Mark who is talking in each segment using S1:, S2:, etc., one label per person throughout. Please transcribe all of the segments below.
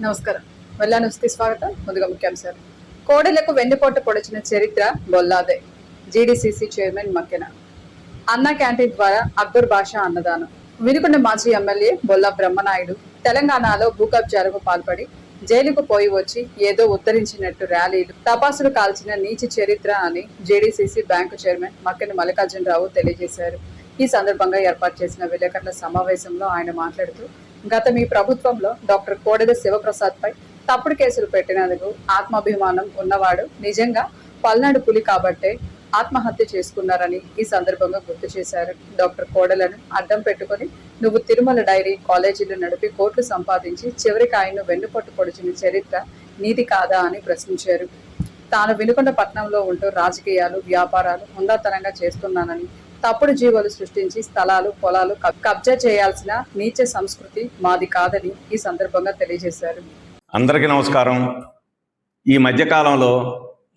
S1: నమస్కారం. వెల్లా న్యూస్కి స్వాగతం. ముందుగా ముఖ్యాంశాలు. కోడెలకు వెన్నుపోటు పొడిచిన చరిత్ర బొల్లాదే. GDCC chairman Makkena. అన్నా క్యాంటీన్ ద్వారా అక్బర్ బాషా అన్నదానం. వినుకొండ మాజీ ఎమ్మెల్యే బొల్లా బ్రహ్మనాయుడు తెలంగాణలో భూకబ్జాలకు పాల్పడి జైలుకు పోయి వచ్చి ఏదో ఉద్ధరించినట్టు ర్యాలీలు, టపాసులు కాల్చిన నీచి చరిత్ర అని జేడీసీసీ బ్యాంకు చైర్మన్ మక్కెన మల్లికార్జునరావు తెలియజేశారు. ఈ సందర్భంగా ఏర్పాటు చేసిన విలేకరుల సమావేశంలో ఆయన మాట్లాడుతూ, గత మీ ప్రభుత్వంలో డాక్టర్ కోడెల శివప్రసాద్ పై తప్పుడు కేసులు పెట్టినందుకు ఆత్మాభిమానం ఉన్నవాడు నిజంగా పల్నాడు పులి కాబట్టే ఆత్మహత్య చేసుకున్నారని ఈ సందర్భంగా గుర్తు చేశారు. డాక్టర్ కోడెలను అడ్డం పెట్టుకుని నువ్వు తిరుమల డైరీ కాలేజీలు నడిపి కోట్లు సంపాదించి చివరికి ఆయన్ను వెన్నుపట్టు పొడిచిన చరిత్ర నీది కాదా అని ప్రశ్నించారు. తాను వినుకొండ పట్టణంలో ఉంటూ రాజకీయాలు, వ్యాపారాలు హుందాతనంగా చేస్తున్నానని, తప్పుడు జీవులు సృష్టించి స్థలాలు, పొలాలు కబ్జా చేయాల్సిన నీచ సంస్కృతి మాది కాదని ఈ సందర్భంగా తెలియజేశారు.
S2: అందరికీ నమస్కారం. ఈ మధ్యకాలంలో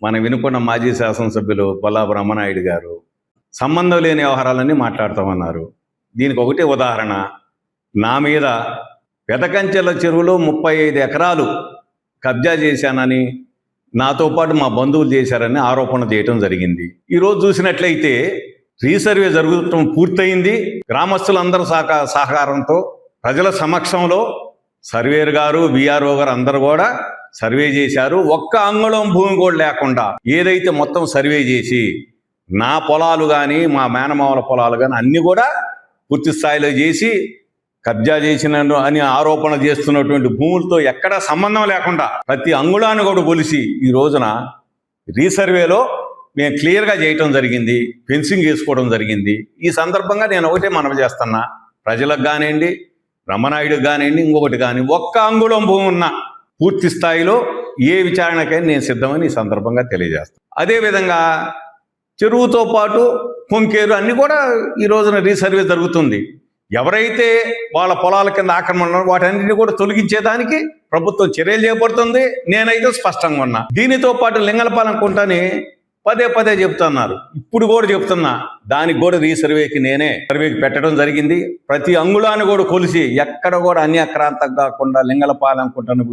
S2: మన వినుకొండ మాజీ శాసనసభ్యులు బొల్లా బ్రహ్మనాయుడు గారు సంబంధం లేని వ్యవహారాలన్నీ మాట్లాడుతామన్నారు. దీనికి ఒకటే ఉదాహరణ, నా మీద పెదకంచెల చెరువులో 35 ఎకరాలు కబ్జా చేశానని, నాతో పాటు మా బంధువులు చేశారని ఆరోపణ చేయటం జరిగింది. ఈరోజు చూసినట్లయితే రీసర్వే జరుగుతూ పూర్తయింది. గ్రామస్తులందరూ సహకారంతో ప్రజల సమక్షంలో సర్వేర్ గారు, విఆర్ఓ గారు అందరూ కూడా సర్వే చేశారు. ఒక్క అంగుళం భూమి కూడా లేకుండా ఏదైతే మొత్తం సర్వే చేసి నా పొలాలు కానీ మా మేనమామల పొలాలు కానీ అన్నీ కూడా పూర్తి స్థాయిలో చేసి కబ్జా చేసిన అని ఆరోపణ చేస్తున్నటువంటి భూములతో ఎక్కడా సంబంధం లేకుండా ప్రతి అంగుళాన్ని కూడా కొలిసి ఈ రోజున రీసర్వేలో మేము క్లియర్గా చేయటం జరిగింది, ఫెన్సింగ్ వేసుకోవడం జరిగింది. ఈ సందర్భంగా నేను ఒకటే మనవి చేస్తున్నా, ప్రజలకు కానివ్వండి, బ్రహ్మనాయుడికి కానివ్వండి, ఇంకొకటి కానీ ఒక్క అంగుళం భూమి ఉన్న పూర్తి స్థాయిలో ఏ విచారణకైనా నేను సిద్ధమని ఈ సందర్భంగా తెలియజేస్తాను. అదేవిధంగా చెరువుతో పాటు కొంకేరు అన్నీ కూడా ఈ రోజున రీసర్వే జరుగుతుంది. ఎవరైతే వాళ్ళ పొలాల కింద ఆక్రమణ ఉన్నారో వాటన్నిటిని కూడా తొలగించేదానికి ప్రభుత్వం చర్యలు చేపడుతుంది. నేనైతే స్పష్టంగా ఉన్నా. దీనితో పాటు లింగలపాలెం కుంటని పదే చెప్తున్నారు. ఇప్పుడు కూడా చెప్తున్నా, దానికి కూడా రీసర్వేకి నేనే సర్వేకి పెట్టడం జరిగింది. ప్రతి అంగుళాన్ని కూడా కొలిసి ఎక్కడ కూడా అన్యాక్రాంతం కాకుండా లింగలపాలెం కుంటను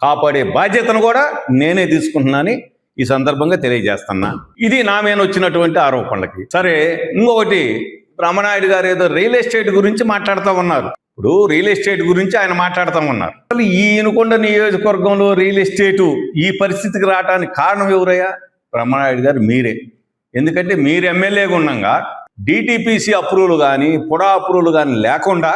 S2: కాపాడే బాధ్యతను కూడా నేనే తీసుకుంటున్నానని ఈ సందర్భంగా తెలియజేస్తున్నా. ఇది నా మీద వచ్చినటువంటి ఆరోపణలకి. సరే, ఇంకొకటి, బ్రహ్మనాయుడు గారు ఏదో రియల్ ఎస్టేట్ గురించి మాట్లాడుతూ ఉన్నారు. ఇప్పుడు రియల్ ఎస్టేట్ గురించి ఆయన మాట్లాడుతూ ఉన్నారు. అసలు ఈ వినుకొండ నియోజకవర్గంలో రియల్ ఎస్టేటు ఈ పరిస్థితికి రావడానికి కారణం ఎవరయ్యా? బ్రహ్మనాయుడు గారు మీరే. ఎందుకంటే మీరు ఎమ్మెల్యేగా ఉండగా డిటిపిసి అప్రూవల్ కానీ, పుడా అప్రూవల్ కానీ లేకుండా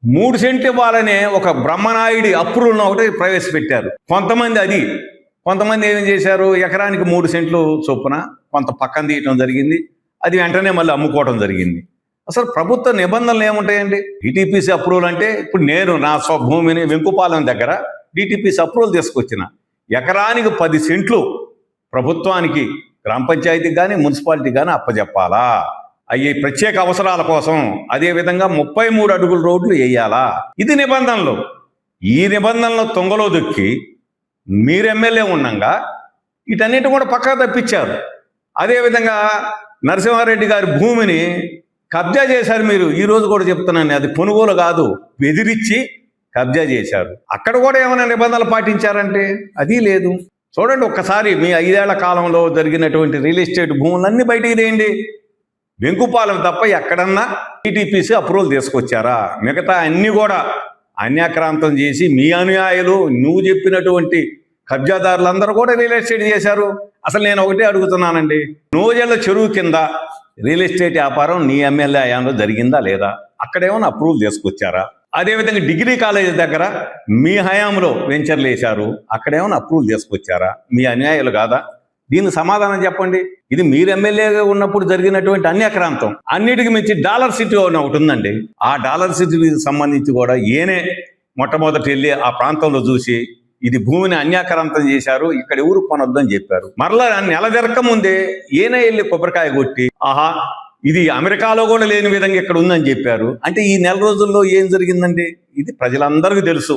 S2: 3 సెంట్లు ఇవ్వాలనే ఒక బ్రహ్మనాయుడి అప్రూవల్ ఒకటి ప్రవేశపెట్టారు. కొంతమంది ఏం చేశారు, ఎకరానికి 3 సెంట్లు చొప్పున కొంత పక్కన తీయటం జరిగింది. అది వెంటనే మళ్ళీ అమ్ముకోవడం జరిగింది. అసలు ప్రభుత్వ నిబంధనలు ఏముంటాయండి? డిటిపిసి అప్రూవల్ అంటే, ఇప్పుడు నేను నా స్వభూమిని వెంకుపాలెం దగ్గర డిటిపిసి అప్రూవల్ తీసుకొచ్చిన, ఎకరానికి 10 సెంట్లు ప్రభుత్వానికి, గ్రామ పంచాయతీకి కానీ మున్సిపాలిటీకి కానీ అప్పచెప్పాలా, అవి ప్రత్యేక అవసరాల కోసం. అదేవిధంగా 33 అడుగుల రోడ్లు వేయాలా. ఇది నిబంధనలు. ఈ నిబంధనలు తొంగలో దొక్కి మీరు ఎమ్మెల్యే ఉండగా వీటన్నిటి కూడా పక్కకు తప్పించారు. అదేవిధంగా నరసింహారెడ్డి గారి భూమిని కబ్జా చేశారు మీరు. ఈ రోజు కూడా చెప్తున్నాను, అది కొనుగోలు కాదు, బెదిరించి కబ్జా చేశారు. అక్కడ కూడా ఏమైనా నిబంధనలు పాటించారంటే అది లేదు. చూడండి ఒక్కసారి, మీ 5 ఏళ్ల కాలంలో జరిగినటువంటి రియల్ ఎస్టేట్ భూములన్నీ బయటికి తీయండి. వెంకుపాలెం తప్ప ఎక్కడన్నా టీటీపీసీ అప్రూవల్ తీసుకొచ్చారా? మిగతా అన్నీ కూడా అన్యాక్రాంతం చేసి మీ అనుయాయులు, నువ్వు చెప్పినటువంటి కబ్జాదారులందరూ కూడా రియల్ ఎస్టేట్ చేశారు. అసలు నేను ఒకటే అడుగుతున్నానండి, నోజళ్ళ చెరువు కింద రియల్ ఎస్టేట్ వ్యాపారం నీ ఎమ్మెల్యే హయాంలో జరిగిందా లేదా? అక్కడేమన్నా అప్రూవల్ తీసుకొచ్చారా? అదేవిధంగా డిగ్రీ కాలేజీ దగ్గర మీ హయాంలో వెంచర్లు వేశారు, అక్కడేమన్నా అప్రూవల్ తీసుకొచ్చారా? మీ అన్యాయాలు కాదా? దీనికి సమాధానం చెప్పండి. ఇది మీరు ఎమ్మెల్యేగా ఉన్నప్పుడు జరిగినటువంటి అన్యాక్రాంతం. అన్నిటికి మించి డాలర్ సిటీ ఒకటి ఉందండి. ఆ డాలర్ సిటీకి సంబంధించి కూడా ఏనే మొట్టమొదటి వెళ్ళి ఆ ప్రాంతంలో చూసి ఇది భూమిని అన్యాక్రాంతం చేశారు, ఇక్కడ ఎవరు కొనొద్దని చెప్పారు. మరలా నెల జరగక ముందే ఏనే వెళ్ళి కొబ్బరికాయ కొట్టి, ఆహా ఇది అమెరికాలో కూడా లేని విధంగా ఇక్కడ ఉందని చెప్పారు. అంటే ఈ నెల రోజుల్లో ఏం జరిగిందండి? ఇది ప్రజలందరికీ తెలుసు.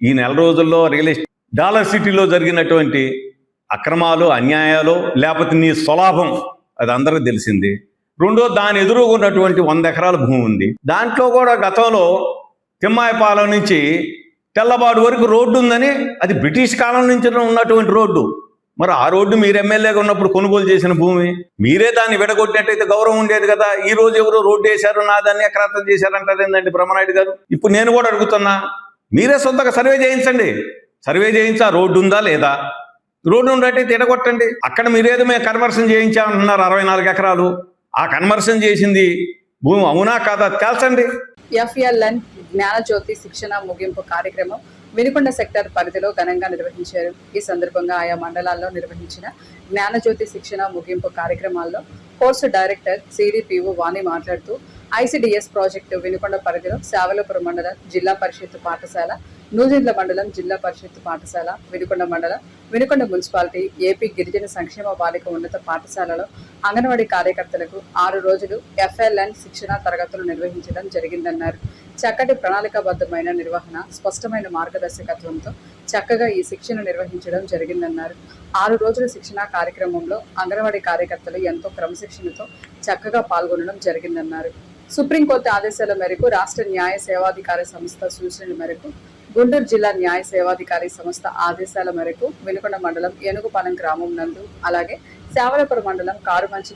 S2: ఈ నెల రోజుల్లో రియల్ ఎస్టేట్ డాలర్ సిటీలో జరిగినటువంటి అక్రమాలు, అన్యాయాలు, లేకపోతే నీ స్వలాభం, అది అందరికీ తెలిసింది. రెండో, దాని ఎదురుగా ఉన్నటువంటి 100 ఎకరాల భూమి ఉంది. దాంట్లో కూడా గతంలో తిమ్మాయపాలెం నుంచి తెల్లబాడు వరకు రోడ్డు ఉందని, అది బ్రిటిష్ కాలం నుంచి ఉన్నటువంటి రోడ్డు. మరి ఆ రోడ్డు మీరు ఎమ్మెల్యేగా ఉన్నప్పుడు కొనుగోలు చేసిన భూమి, మీరే దాన్ని విడగొట్టినట్టయితే గౌరవం ఉండేది కదా. ఈ రోజు ఎవరో రోడ్డు వేశారు, నా దాన్ని అక్రాంతం చేశారంటారు ఏంటంటే బ్రహ్మనాయుడు గారు. ఇప్పుడు నేను కూడా అడుగుతున్నా, మీరే సొంతగా సర్వే చేయించండి. సర్వే చేయించి ఆ రోడ్డు ఉందా లేదా, రోడ్డు ఉండేటైతే తిడగొట్టండి. అక్కడ మీరేదో మేము కన్వర్షన్ చేయించామంటున్నారు 64 ఎకరాలు. ఆ కన్వర్షన్ చేసింది భూమి అవునా కాదా తేల్చండి.
S1: FLN జ్ఞానజ్యోతి శిక్షణ ముగింపు కార్యక్రమం వినుకొండ సెక్టార్ పరిధిలో ఘనంగా నిర్వహించారు. ఈ సందర్భంగా ఆయా మండలాల్లో నిర్వహించిన జ్ఞానజ్యోతి శిక్షణ ముగింపు కార్యక్రమాల్లో కోర్సు డైరెక్టర్ CDPO వాణి మాట్లాడుతూ, ICDS ప్రాజెక్టు వినుకొండ పరిధిలో శావలపురం మండలం జిల్లా పరిషత్ పాఠశాల, నూజిండ్ల మండలం జిల్లా పరిషత్ పాఠశాల, వినుకొండ మండలం, వినుకొండ మున్సిపాలిటీ, AP గిరిజన సంక్షేమ బాలిక ఉన్నత పాఠశాలలో అంగన్వాడీ కార్యకర్తలకు 6 రోజులు FLN శిక్షణ తరగతులు నిర్వహించడం జరిగిందన్నారు. చక్కటి ప్రణాళికాబద్ధమైన నిర్వహణ, స్పష్టమైన మార్గదర్శకత్వంతో చక్కగా ఈ శిక్షణ నిర్వహించడం జరిగిందన్నారు. 6 రోజుల శిక్షణ కార్యక్రమంలో అంగన్వాడీ కార్యకర్తలు ఎంతో క్రమశిక్షణతో చక్కగా పాల్గొనడం జరిగిందన్నారు. సుప్రీంకోర్టు ఆదేశాల మేరకు రాష్ట్ర న్యాయ సేవాధికారి సంస్థ సూచనల మేరకు, గుంటూరు జిల్లా న్యాయ సేవాధికారి సంస్థ ఆదేశాల మేరకు వినుకొండ మండలం ఏనుగుపాలెం గ్రామం నందు, అలాగే శావలపురం మండలం కారుమంచి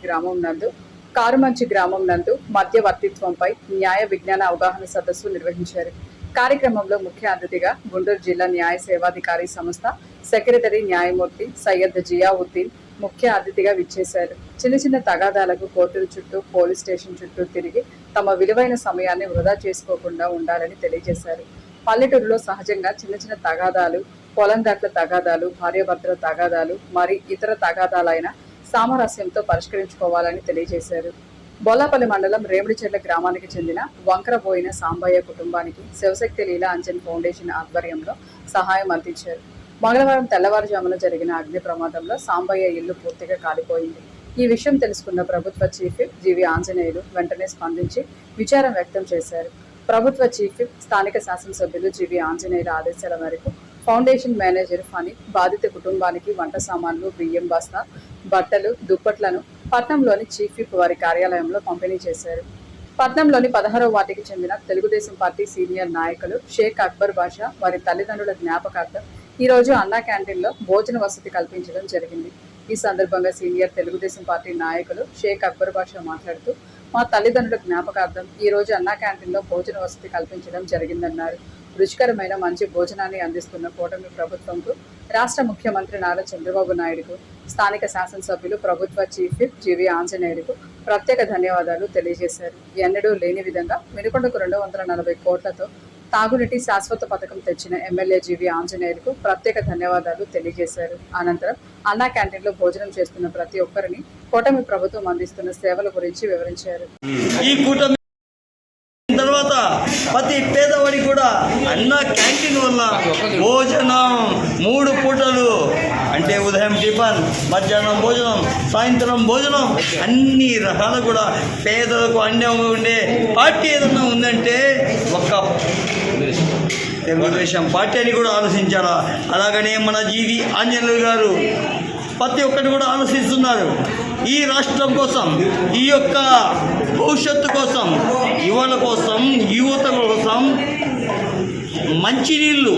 S1: గ్రామం నందు మధ్యవర్తిత్వంపై న్యాయ విజ్ఞాన అవగాహన సదస్సు నిర్వహించారు. కార్యక్రమంలో ముఖ్య అతిథిగా గుంటూరు జిల్లా న్యాయ సేవాధికారి సంస్థ సెక్రటరీ న్యాయమూర్తి సయ్యద్ జియావుద్దీన్ ముఖ్య అతిథిగా విచ్చేశారు. చిన్న తగాదాలకు కోర్టుల చుట్టూ, పోలీస్ స్టేషన్ చుట్టూ తిరిగి తమ విలువైన సమయాన్ని వృధా చేసుకోకుండా ఉండాలని తెలియజేశారు. పల్లెటూరులో సహజంగా చిన్న తగాదాలు, పొలం గట్ల తగాదాలు, భార్యాభర్తల తగాదాలు, మరి ఇతర తగాదాలైన సామరస్యంతో పరిష్కరించుకోవాలని తెలియజేశారు. బొల్లాపల్లి మండలం రేమిడిచెర్ల గ్రామానికి చెందిన వంకరబోయిన సాంబయ్య కుటుంబానికి శివశక్తి లీలా అంజన్ ఫౌండేషన్ ఆధ్వర్యంలో సహాయం అందించారు. మంగళవారం తెల్లవారుజామున జరిగిన అగ్ని ప్రమాదంలో సాంబయ్య ఇల్లు పూర్తిగా కాలిపోయింది. ఈ విషయం తెలుసుకున్న ప్రభుత్వ చీఫ్ జీవి ఆంజనేయులు వెంటనే స్పందించి విచారం వ్యక్తం చేశారు. ప్రభుత్వ చీఫ్ స్థానిక శాసనసభ్యులు జీవి ఆంజనేయుల ఆదేశాల మేరకు ఫౌండేషన్ మేనేజర్ ఫణి బాధిత కుటుంబానికి వంట సామాన్లు, బియ్యం బస్తా, బట్టలు, దుప్పట్లను పట్నంలోని చీఫ్ విప్ వారి కార్యాలయంలో పంపిణీ చేశారు. పట్నంలోని 16వ వార్డుకి చెందిన తెలుగుదేశం పార్టీ సీనియర్ నాయకులు షేక్ అక్బర్ బాషా వారి తల్లిదండ్రుల జ్ఞాపకార్థం ఈ రోజు అన్నా క్యాంటీన్లో భోజన వసతి కల్పించడం జరిగింది. ఈ సందర్భంగా సీనియర్ తెలుగుదేశం పార్టీ నాయకులు షేక్ అక్బర్ బాషా మాట్లాడుతూ, మా తల్లిదండ్రుల జ్ఞాపకార్థం ఈ రోజు అన్నా క్యాంటీన్లో భోజన వసతి కల్పించడం జరిగిందన్నారు. రుచికరమైన మంచి భోజనాన్ని అందిస్తున్న కూటమి ప్రభుత్వంకు, రాష్ట్ర ముఖ్యమంత్రి నారా చంద్రబాబు నాయుడుకు, స్థానిక శాసనసభ్యులు, ప్రభుత్వ చీఫ్ విప్ జీవి ఆంజనేయులకు ప్రత్యేక ధన్యవాదాలు తెలియజేశారు. ఎన్నడూ లేని విధంగా వినుకొండకు 240 కోట్లతో తాగునీటి శాశ్వత పథకం తెచ్చిన ఎమ్మెల్యే జీవి ఆంజనేయులకు ప్రత్యేక ధన్యవాదాలు తెలియజేశారు. అనంతరం అన్నా క్యాంటీన్లో భోజనం చేస్తున్న ప్రతి ఒక్కరిని కూటమి ప్రభుత్వం అందిస్తున్న సేవల గురించి వివరించారు.
S3: ఈ కూటమి తర్వాత ప్రతి పేదవాడి కూడా అన్న క్యాంటీన్ వల్ల భోజనం 3 పూటలు, అంటే ఉదయం టిఫిన్, మధ్యాహ్నం భోజనం, సాయంత్రం భోజనం, అన్ని రకాలు కూడా పేదలకు అన్యంగా ఉండే పార్టీ ఏదన్నా ఉందంటే ఒక్క తెలుగుదేశం పార్టీ అని కూడా ఆలోచించాలా. అలాగనే మన జీవి ఆంజనేయులు గారు ప్రతి ఒక్కటి కూడా ఆలోచిస్తున్నారు. ఈ రాష్ట్రం కోసం, ఈ యొక్క భవిష్యత్తు కోసం, యువల కోసం, యువత కోసం మంచినీళ్ళు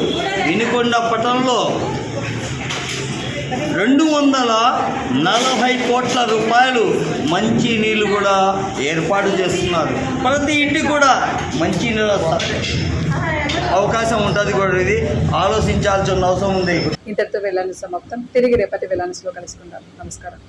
S3: వినుకొండ పట్టణంలో 240 కోట్ల రూపాయలు మంచి నీళ్ళు కూడా ఏర్పాటు చేస్తున్నారు. ప్రతి ఇంటికి కూడా మంచి నీళ్ళు అవకాశం ఉంటుంది కూడా. ఇది ఆలోచించాల్సిన అవసరం ఉంది.
S1: ఇంతటితో వెళ్ళాలని సమాప్తం. తిరిగి రేపటి వెళ్ళాల్సిలో కలుసుకుందాం. నమస్కారం.